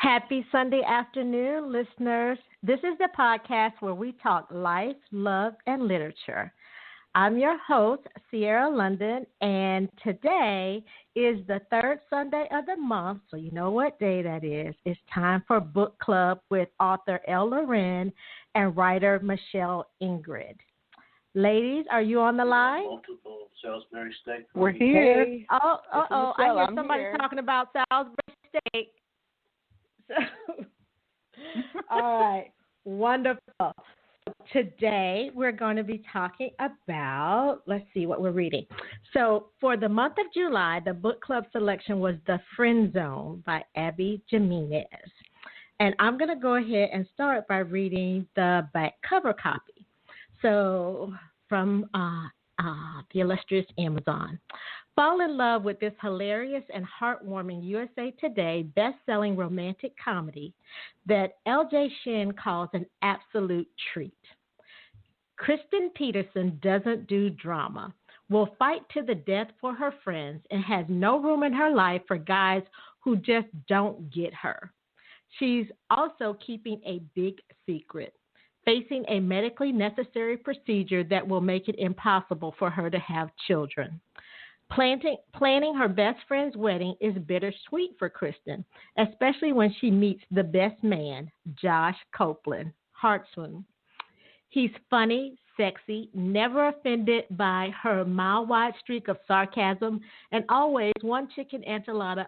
Happy Sunday afternoon, listeners. This is the podcast where we talk life, love, and literature. I'm your host, Sierra London, and today is the third Sunday of the month, so you know what day that is. It's time for book club with author El Loren and writer Michelle Ingrid. Ladies, are you on the line? Multiple Salisbury steak. We're here. Hey. Oh, I hear somebody talking about Salisbury steak. So, all right, wonderful. Today we're going to be talking about, let's see what we're reading. So for the month of July, the book club selection was The Friend Zone by Abby Jimenez. And I'm going to go ahead and start by reading the back cover copy. So from the illustrious Amazon. Fall in love with this hilarious and heartwarming USA Today best-selling romantic comedy that LJ Shen calls an absolute treat. Kristen Petersen doesn't do drama, will fight to the death for her friends, and has no room in her life for guys who just don't get her. She's also keeping a big secret, facing a medically necessary procedure that will make it impossible for her to have children. Planning her best friend's wedding is bittersweet for Kristen, especially when she meets the best man, Josh Copeland, Heartwarming. He's funny, sexy, never offended by her mile-wide streak of sarcasm, and always one chicken enchilada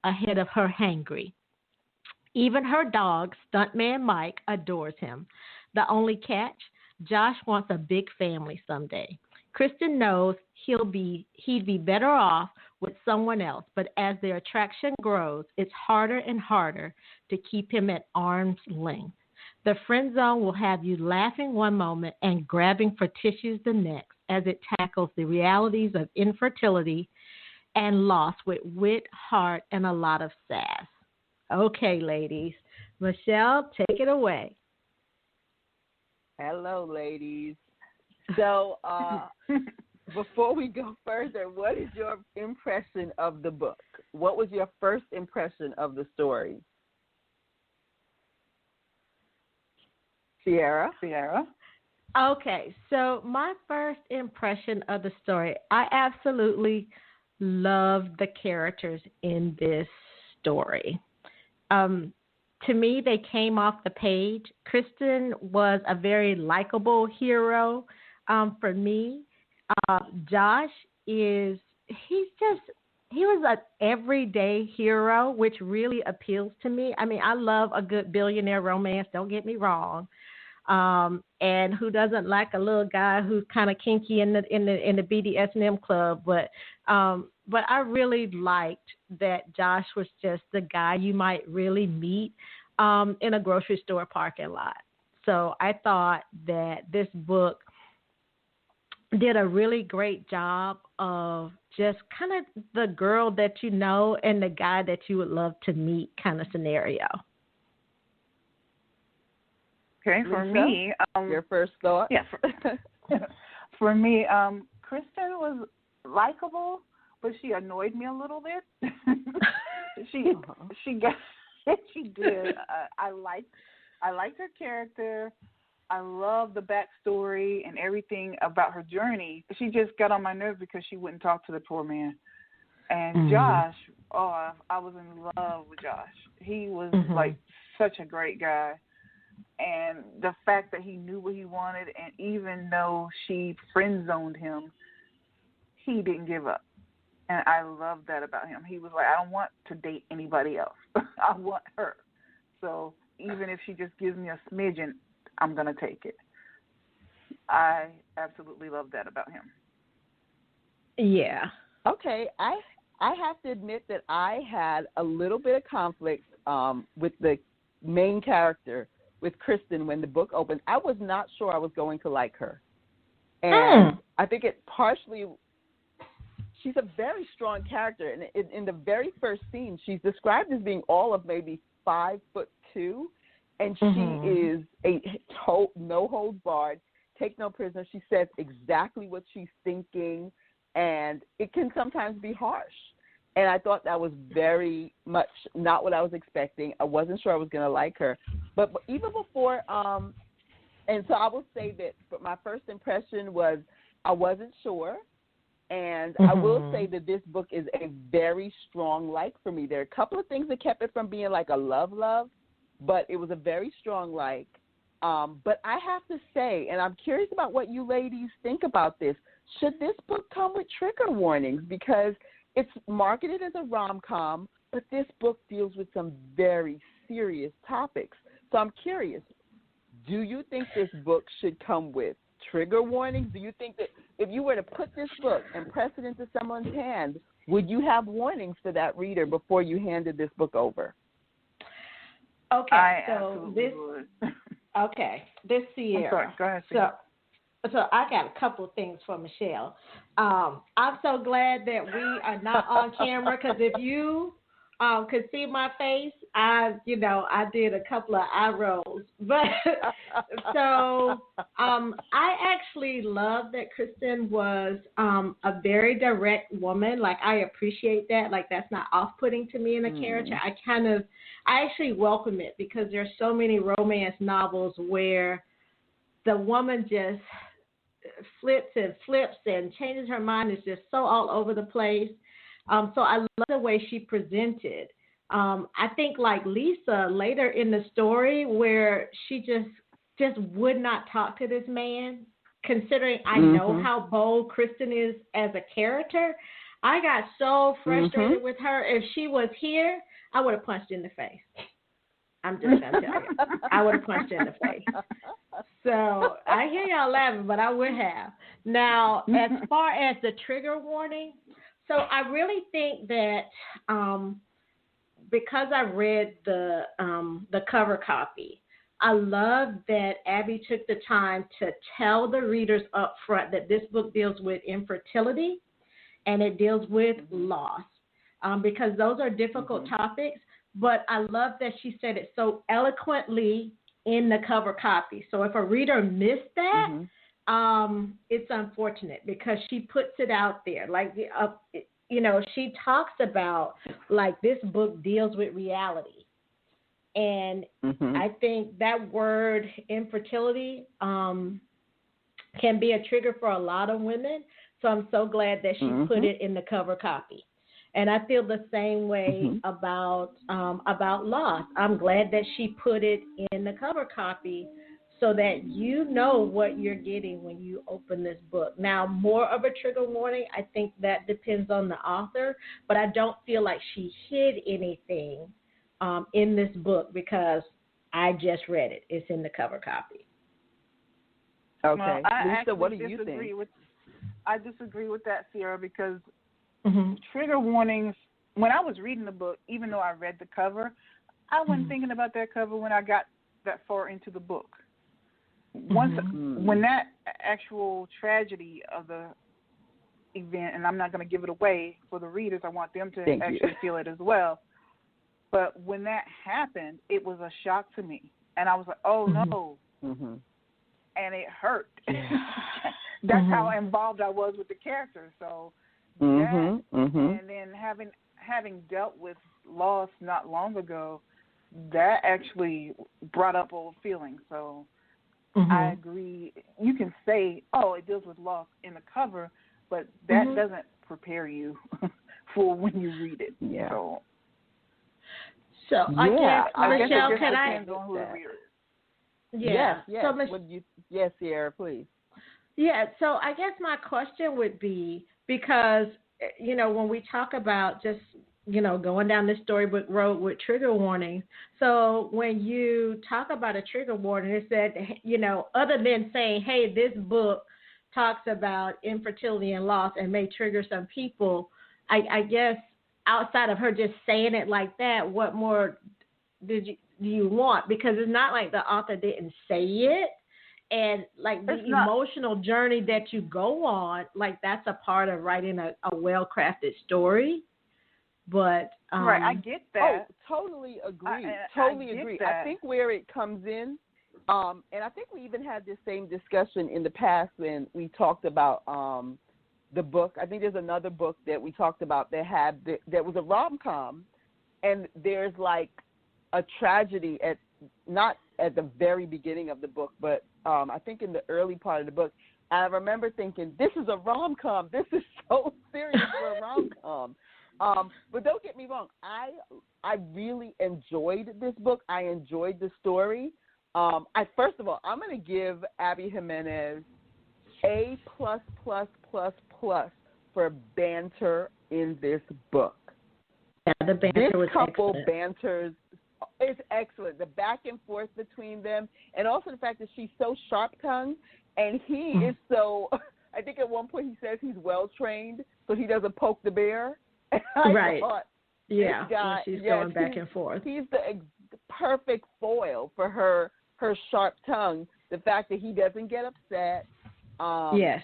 ahead of her hangry. Even her dog, Stuntman Mike, adores him. The only catch, Josh wants a big family someday. Kristen knows he'd be better off with someone else, but as their attraction grows, it's harder and harder to keep him at arm's length. The friend zone will have you laughing one moment and grabbing for tissues the next as it tackles the realities of infertility and loss with wit, heart, and a lot of sass. Okay, ladies. Michelle, take it away. Hello, ladies. So, before we go further, what is your impression of the book? What was your first impression of the story? Sierra? Okay, so my first impression of the story, I absolutely loved the characters in this story. To me, they came off the page. Kristen was a very likable hero. For me, Josh he was an everyday hero, which really appeals to me. I mean, I love a good billionaire romance, don't get me wrong. And who doesn't like a little guy who's kind of kinky in the BDSM club, but I really liked that Josh was just the guy you might really meet in a grocery store parking lot. So I thought that this book did a really great job of just kind of the girl that you know and the guy that you would love to meet kind of scenario. Okay, for me, your first thought? Yeah, for me, Kristen was likable, but she annoyed me a little bit. she did. I liked her character. I love the backstory and everything about her journey. She just got on my nerves because she wouldn't talk to the poor man. And Josh, I was in love with Josh. He was like such a great guy. And the fact that he knew what he wanted, and even though she friend-zoned him, he didn't give up. And I love that about him. He was like, I don't want to date anybody else. I want her. So even if she just gives me a smidgen, I'm going to take it. I absolutely love that about him. Yeah. Okay. I have to admit that I had a little bit of conflict with the main character, with Kristen, when the book opened. I was not sure I was going to like her. And I think it partially, she's a very strong character. And in the very first scene, she's described as being all of maybe 5'2", and she is a no holds barred, take no prisoner. She says exactly what she's thinking, and it can sometimes be harsh. And I thought that was very much not what I was expecting. I wasn't sure I was going to like her. But even before, and so I will say that my first impression was I wasn't sure. And I will say that this book is a very strong like for me. There are a couple of things that kept it from being like a love, but it was a very strong like. But I have to say, and I'm curious about what you ladies think about this, should this book come with trigger warnings? Because it's marketed as a rom-com, but this book deals with some very serious topics. So I'm curious, do you think this book should come with trigger warnings? Do you think that if you were to put this book and press it into someone's hand, would you have warnings for that reader before you handed this book over? Okay, this Sierra. I'm sorry, go ahead, Sierra. So I got a couple of things for Michelle. I'm so glad that we are not on camera, because if you could see my face, I did a couple of eye rolls. But so I actually love that Kristen was a very direct woman. Like, I appreciate that. Like, that's not off-putting to me in a character. I actually welcome it, because there's so many romance novels where the woman just flips and changes her mind, is just so all over the place. So I love the way she presented. I think like Lisa later in the story, where she just would not talk to this man, considering I know how bold Kristen is as a character. I got so frustrated with her. If she was here, I would have punched in the face. I'm just going to tell you. I would have punched her in the face. So I hear y'all laughing, but I would have. Now, as far as the trigger warning, so I really think that because I read the cover copy, I love that Abby took the time to tell the readers up front that this book deals with infertility and it deals with loss, because those are difficult topics. But I love that she said it so eloquently in the cover copy. So if a reader missed that, it's unfortunate, because she puts it out there. Like, she talks about, like, this book deals with reality. And I think that word infertility can be a trigger for a lot of women. So I'm so glad that she put it in the cover copy. And I feel the same way about loss. I'm glad that she put it in the cover copy so that you know what you're getting when you open this book. Now, more of a trigger warning, I think that depends on the author, but I don't feel like she hid anything in this book, because I just read it. It's in the cover copy. Okay. Well, Lisa, what do you think? I disagree with that, Sierra, because trigger warnings, when I was reading the book, even though I read the cover, I wasn't thinking about that cover when I got that far into the book. When that actual tragedy of the event, and I'm not going to give it away for the readers, I want them to actually feel it as well. But when that happened, it was a shock to me. And I was like, oh, no. And it hurt. That's how involved I was with the character. So that, and then having dealt with loss not long ago, that actually brought up old feelings. So I agree. You can say, oh, it deals with loss in the cover, but that doesn't prepare you for when you read it. Yeah. So I guess Michelle, can I? Yes. So yes, Sierra, please. Yeah. So I guess my question would be, because when we talk about just going down this storybook road with trigger warnings. So when you talk about a trigger warning, it's that other than saying, hey, this book talks about infertility and loss and may trigger some people, I guess outside of her just saying it like that, what more do you want? Because it's not like the author didn't say it. And like the emotional journey that you go on, like that's a part of writing a well-crafted story. But right, I get that. Oh, totally agree. Totally agree. I think where it comes in, and I think we even had this same discussion in the past when we talked about the book. I think there's another book that we talked about that was a rom-com, and there's like a tragedy not at the very beginning of the book, but I think in the early part of the book. And I remember thinking, this is a rom-com. This is so serious for a rom-com. But don't get me wrong. I really enjoyed this book. I enjoyed the story. First of all, I'm going to give Abby Jimenez A+++ for banter in this book. Yeah, the banter was excellent. This couple banters. It's excellent. The back and forth between them, and also the fact that she's so sharp-tongued, and he is so, I think at one point he says he's well-trained, so he doesn't poke the bear. Right. Yeah, she's going back and forth. He's the perfect foil for her sharp tongue, the fact that he doesn't get upset. Yes.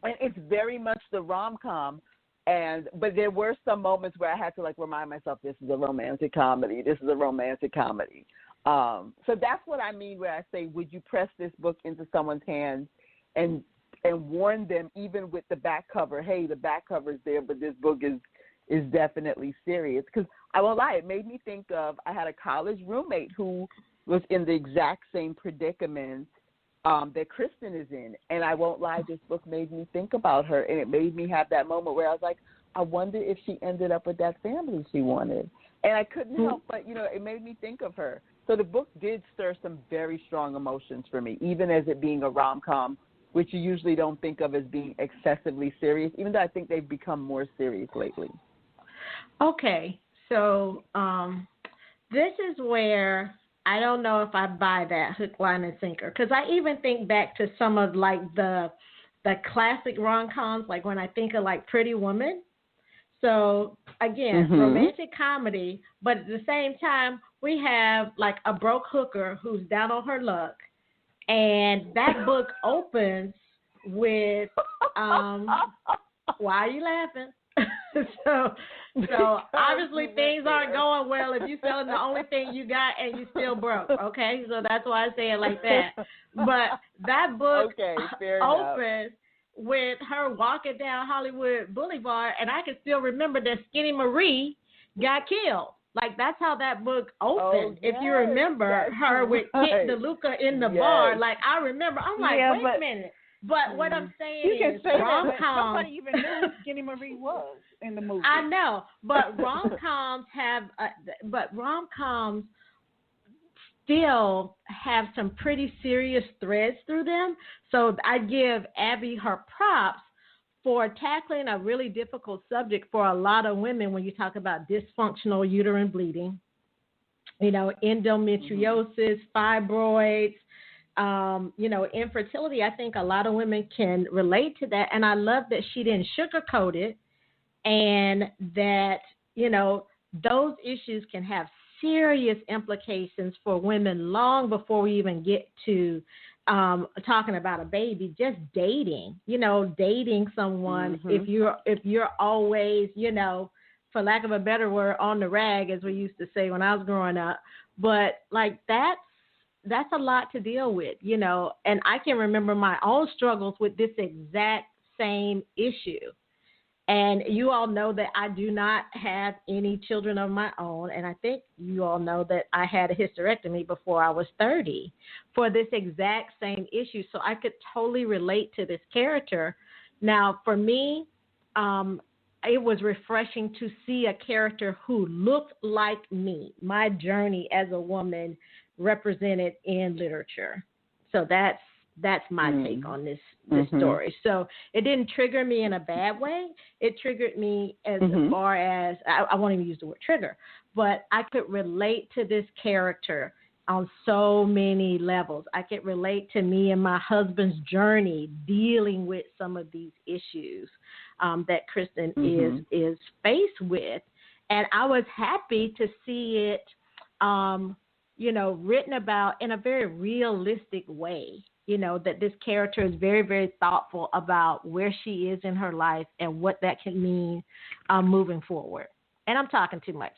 And it's very much the rom-com. But there were some moments where I had to like remind myself, this is a romantic comedy. This is a romantic comedy. So that's what I mean when I say, would you press this book into someone's hands and warn them, even with the back cover, hey, the back cover is there, but this book is definitely serious. Because I won't lie, it made me think of, I had a college roommate who was in the exact same predicament that Kristen is in. And I won't lie, this book made me think about her, and it made me have that moment where I was like, I wonder if she ended up with that family she wanted. And I couldn't help but, it made me think of her. So the book did stir some very strong emotions for me, even as it being a rom-com, which you usually don't think of as being excessively serious, even though I think they've become more serious lately. Okay, so this is where I don't know if I buy that hook, line, and sinker, because I even think back to some of like the classic rom-coms, like when I think of like Pretty Woman. So again, romantic comedy, but at the same time, we have like a broke hooker who's down on her luck, and that book opens with why are you laughing? So obviously things aren't going well if you're selling the only thing you got and you still broke. Okay, so that's why I say it like that. But that book opens with her walking down Hollywood Boulevard, and I can still remember that Skinny Marie got killed. Like, that's how that book opened. If you remember her with Kit DeLuca in the bar, like, I remember. I'm like, wait a minute. But what I'm saying is rom-coms. Nobody even knew who Skinny Marie was in the movie. I know, but rom-coms rom-coms still have some pretty serious threads through them. So I give Abby her props for tackling a really difficult subject for a lot of women when you talk about dysfunctional uterine bleeding, endometriosis, fibroids, infertility. I think a lot of women can relate to that. And I love that she didn't sugarcoat it, and that, those issues can have serious implications for women long before we even get to talking about a baby. Just dating, dating someone. If you're always, for lack of a better word, on the rag, as we used to say when I was growing up. But like that's a lot to deal with, and I can remember my own struggles with this exact same issue. And you all know that I do not have any children of my own, and I think you all know that I had a hysterectomy before I was 30 for this exact same issue. So I could totally relate to this character. Now, for me, it was refreshing to see a character who looked like me, my journey as a woman represented in literature. So that's my take on this story. So it didn't trigger me in a bad way. It triggered me as far as, I won't even use the word trigger, but I could relate to this character on so many levels. I could relate to me and my husband's journey dealing with some of these issues that Kristen is faced with. And I was happy to see it, written about in a very realistic way. That this character is very, very thoughtful about where she is in her life and what that can mean moving forward. And I'm talking too much.